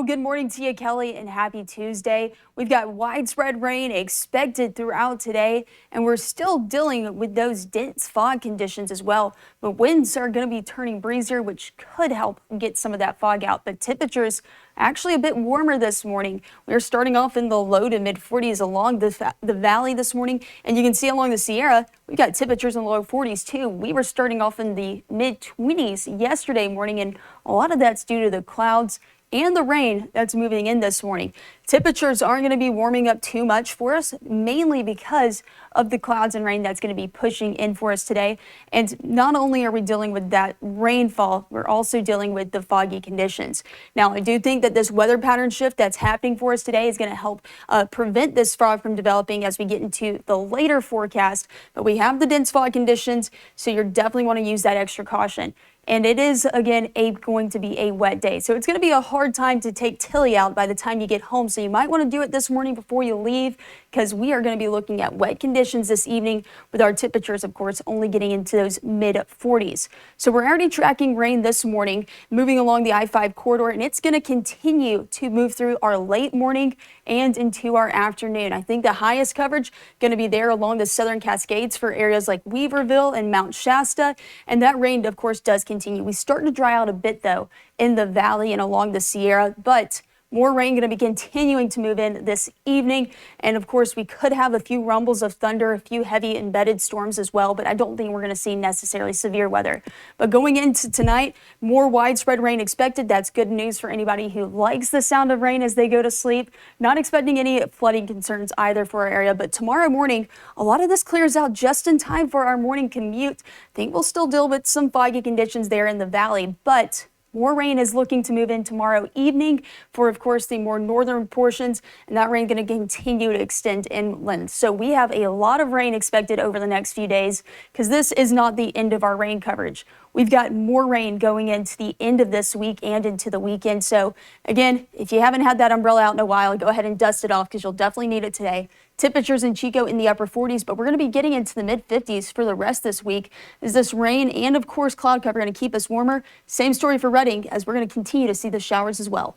good morning to you, Kelly, and happy Tuesday. We've got widespread rain expected throughout today, and we're still dealing with those dense fog conditions as well. But winds are going to be turning breezier, which could help get some of that fog out. But temperatures actually a bit warmer this morning. We're starting off in the low to mid 40s along the valley this morning, and you can see along the Sierra, we've got temperatures in the low 40s too. We were starting off in the mid 20s yesterday morning, and a lot of that's due to the clouds and the rain that's moving in this morning. Temperatures aren't going to be warming up too much for us, mainly because of the clouds and rain that's going to be pushing in for us today. And not only are we dealing with that rainfall, we're also dealing with the foggy conditions. Now, I do think that this weather pattern shift that's happening for us today is going to help prevent this fog from developing as we get into the later forecast. But we have the dense fog conditions, so you definitely want to use that extra caution. And it is, again, going to be a wet day. So it's going to be a hard time to take Tilly out by the time you get home. So you might want to do it this morning before you leave, because we are going to be looking at wet conditions this evening with our temperatures, of course, only getting into those mid 40s. So we're already tracking rain this morning, moving along the I-5 corridor, and it's going to continue to move through our late morning and into our afternoon. I think the highest coverage going to be there along the southern Cascades for areas like Weaverville and Mount Shasta. And that rain, of course, does continue. We start to dry out a bit, though, in the valley and along the Sierra, but more rain going to be continuing to move in this evening. And of course, we could have a few rumbles of thunder, a few heavy embedded storms as well, but I don't think we're going to see necessarily severe weather. But going into tonight, more widespread rain expected. That's good news for anybody who likes the sound of rain as they go to sleep. Not expecting any flooding concerns either for our area, but tomorrow morning, a lot of this clears out just in time for our morning commute. I think we'll still deal with some foggy conditions there in the valley, but more rain is looking to move in tomorrow evening for, of course, the more northern portions, and that rain going to continue to extend inland. So we have a lot of rain expected over the next few days, because this is not the end of our rain coverage. We've got more rain going into the end of this week and into the weekend. So again, if you haven't had that umbrella out in a while, go ahead and dust it off, because you'll definitely need it today. Temperatures in Chico in the upper 40s, but we're going to be getting into the mid 50s for the rest this week. Is this rain and, of course, cloud cover going to keep us warmer? Same story for Redding, as we're going to continue to see the showers as well.